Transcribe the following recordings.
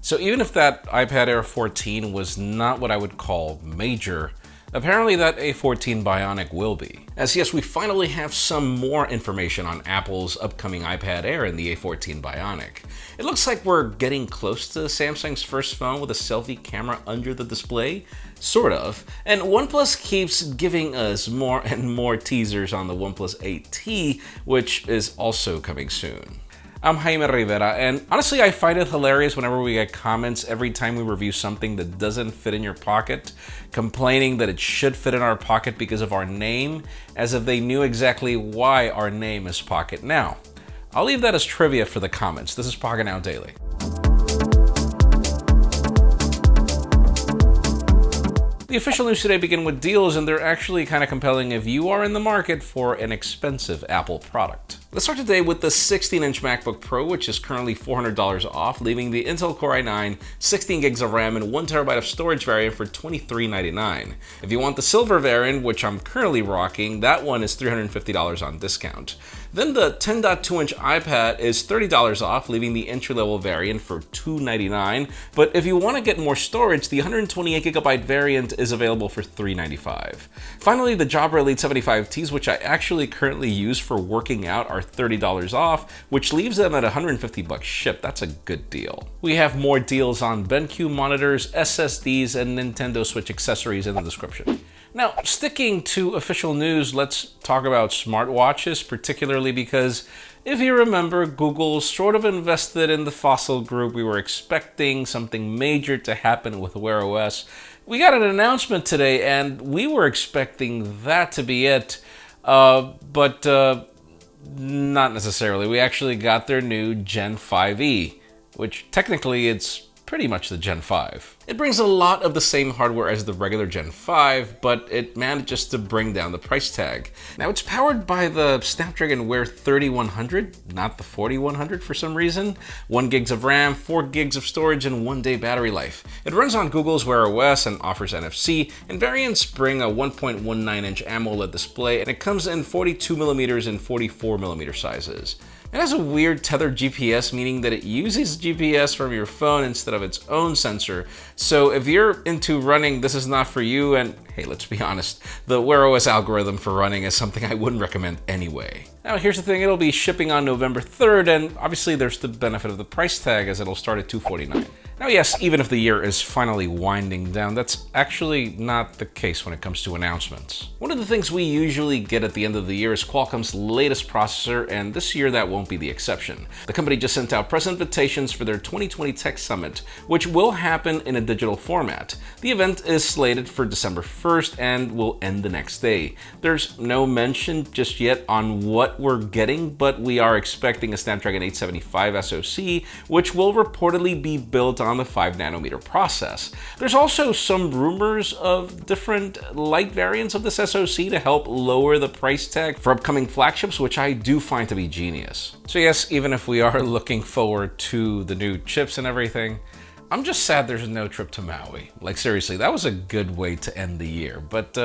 So even if that iPad Air 14 was not what I would call major, apparently that A14 Bionic will be. As yes, we finally have some more information on Apple's upcoming iPad Air and the A14 Bionic. It looks like we're getting close to Samsung's first phone with a selfie camera under the display, sort of. And OnePlus keeps giving us more and more teasers on the OnePlus 8T, which is also coming soon. I'm Jaime Rivera, and honestly I find it hilarious whenever we get comments every time we review something that doesn't fit in your pocket, complaining that it should fit in our pocket because of our name, as if they knew exactly why our name is Pocketnow. I'll leave that as trivia for the comments. This is Pocketnow Daily. The official news today begin with deals, and they're actually kind of compelling if you are in the market for an expensive Apple product. Let's start today with the 16-inch MacBook Pro, which is currently $400 off, leaving the Intel Core i9, 16 gigs of RAM, and 1 TB of storage variant for $23.99. If you want the silver variant, which I'm currently rocking, that one is $350 on discount. Then the 10.2-inch iPad is $30 off, leaving the entry-level variant for $299. But if you want to get more storage, the 128GB variant is available for $395. Finally, the Jabra Elite 75Ts, which I actually currently use for working out, are $30 off, which leaves them at $150 shipped. That's a good deal. We have more deals on BenQ monitors, SSDs, and Nintendo Switch accessories in the description. Now, sticking to official news, let's talk about smartwatches, particularly because if you remember, Google sort of invested in the Fossil group. We were expecting something major to happen with Wear OS. We got an announcement today, and we were expecting that to be it, but not necessarily. We actually got their new Gen 5e, which technically it's pretty much the Gen 5. It brings a lot of the same hardware as the regular Gen 5, but it manages to bring down the price tag. Now, it's powered by the Snapdragon Wear 3100, not the 4100 for some reason, 1 gigs of RAM, 4 gigs of storage, and 1-day battery life. It runs on Google's Wear OS and offers NFC, and variants bring a 1.19-inch AMOLED display, and it comes in 42mm and 44mm sizes. It has a weird tethered GPS, meaning that it uses GPS from your phone instead of its own sensor. So if you're into running, this is not for you, and hey, let's be honest, the Wear OS algorithm for running is something I wouldn't recommend anyway. Now here's the thing, it'll be shipping on November 3rd, and obviously there's the benefit of the price tag as it'll start at $249. Now yes, even if the year is finally winding down, that's actually not the case when it comes to announcements. One of the things we usually get at the end of the year is Qualcomm's latest processor, and this year that won't be the exception. The company just sent out press invitations for their 2020 Tech Summit, which will happen in a digital format. The event is slated for December 1st and will end the nenext day. There's no mention just yet on what we're getting, but we are expecting a Snapdragon 875 SoC, which will reportedly be built on the 5nm process. There's also some rumors of different light variants of this SoC to help lower the price tag for upcoming flagships, which I do find to be genius. So yes, even if we are looking forward to the new chips and everything, I'm just sad there's no trip to Maui. Like seriously, that was a good way to end the year, but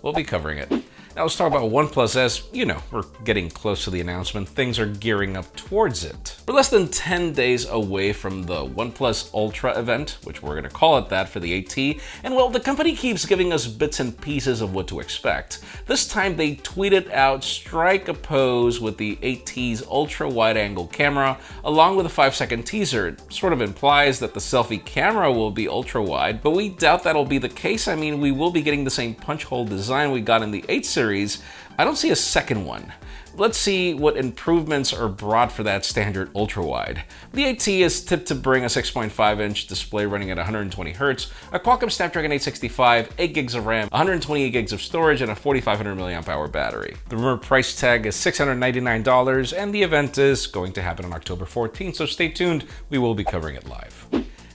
we'll be covering it. Now let's talk about OnePlus. As you know, we're getting close to the announcement. Things are gearing up towards it. We're less than 10 days away from the OnePlus Ultra event, which we're going to call it that for the 8T, and well, the company keeps giving us bits and pieces of what to expect. This time they tweeted out, "Strike a pose with the 8T's ultra wide-angle camera," along with a 5-second teaser. It sort of implies that the selfie camera will be ultra wide, but we doubt that'll be the case. I mean, we will be getting the same punch hole design we got in the 8 series. I don't see a second one. Let's see what improvements are brought for that standard ultra-wide. The 8T is tipped to bring a 6.5-inch display running at 120Hz, a Qualcomm Snapdragon 865, 8 gigs of RAM, 128 gigs of storage, and a 4500 mAh battery. The rumored price tag is $699, and the event is going to happen on October 14th, so stay tuned, we will be covering it live.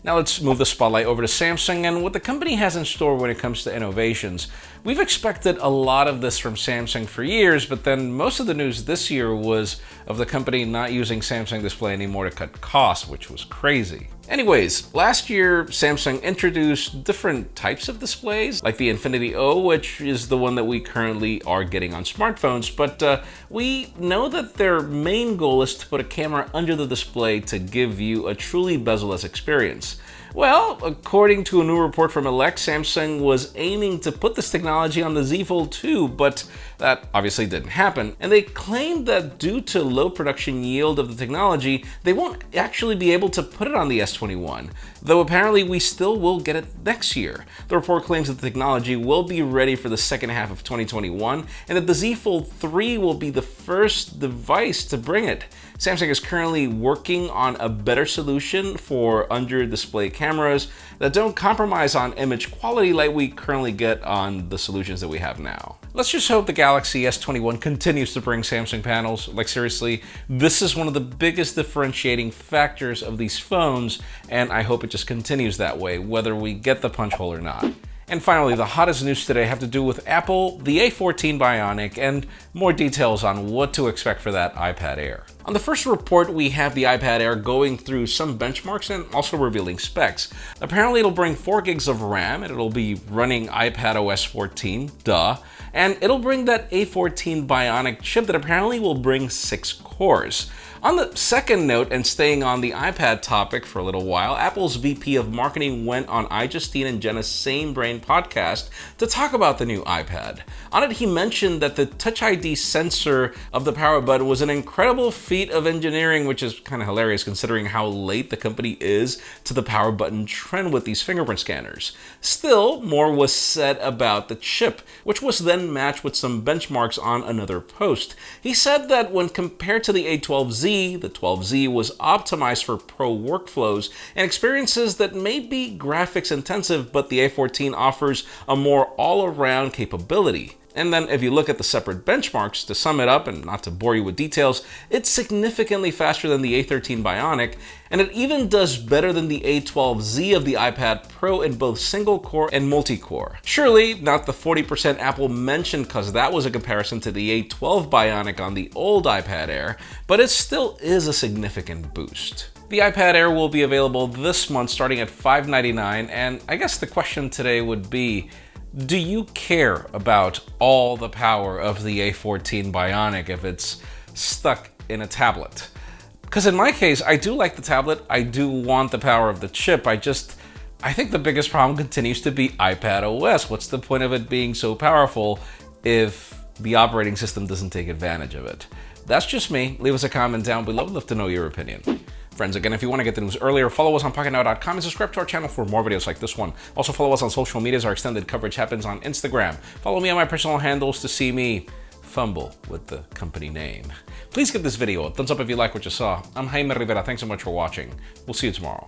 Now let's move the spotlight over to Samsung and what the company has in store when it comes to innovations. We've expected a lot of this from Samsung for years, but then most of the news this year was of the company not using Samsung Display anymore to cut costs, which was crazy. Anyways, last year, Samsung introduced different types of displays, like the Infinity O, which is the one that we currently are getting on smartphones, but we know that their main goal is to put a camera under the display to give you a truly bezel-less experience. Well, according to a new report from Elect, Samsung was aiming to put this technology on the Z Fold 2, but that obviously didn't happen. And they claimed that due to low production yield of the technology, they won't actually be able to put it on the S21, though apparently we still will get it next year. The report claims that the technology will be ready for the second half of 2021, and that the Z Fold 3 will be the first device to bring it. Samsung is currently working on a better solution for under-display cameras that don't compromise on image quality like we currently get on the solutions that we have now. Let's just hope the Galaxy S21 continues to bring Samsung panels. Like seriously, this is one of the biggest differentiating factors of these phones, and I hope it just continues that way, whether we get the punch hole or not. And finally, the hottest news today have to do with Apple, the A14 Bionic, and more details on what to expect for that iPad Air. On the first report, we have the iPad Air going through some benchmarks and also revealing specs. Apparently, it'll bring 4 gigs of RAM, and it'll be running iPadOS 14, and it'll bring that A14 Bionic chip that apparently will bring 6 cores. On the second note, and staying on the iPad topic for a little while, Apple's VP of Marketing went on iJustine and Jenna's Same Brain podcast to talk about the new iPad. On it, he mentioned that the Touch ID sensor of the power button was an incredible feat of engineering, which is kind of hilarious considering how late the company is to the power button trend with these fingerprint scanners. Still, more was said about the chip, which was then matched with some benchmarks on another post. He said that when compared to the A12Z, the 12Z was optimized for pro workflows and experiences that may be graphics intensive, but the A14 offers a more all-around capability. And then if you look at the separate benchmarks, to sum it up and not to bore you with details, it's significantly faster than the A13 Bionic, and it even does better than the A12Z of the iPad Pro in both single-core and multi-core. Surely not the 40% Apple mentioned, because that was a comparison to the A12 Bionic on the old iPad Air, but it still is a significant boost. The iPad Air will be available this month starting at $599, and I guess the question today would be, do you care about all the power of the A14 Bionic if it's stuck in a tablet? Because in my case, I do like the tablet, I do want the power of the chip, I think the biggest problem continues to be iPadOS. What's the point of it being so powerful if the operating system doesn't take advantage of it? That's just me. Leave us a comment down below, I'd love to know your opinion. Friends, again, if you want to get the news earlier, follow us on Pocketnow.com and subscribe to our channel for more videos like this one. Also, follow us on social media as our extended coverage happens on Instagram. Follow me on my personal handles to see me fumble with the company name. Please give this video a thumbs up if you like what you saw. I'm Jaime Rivera. Thanks so much for watching. We'll see you tomorrow.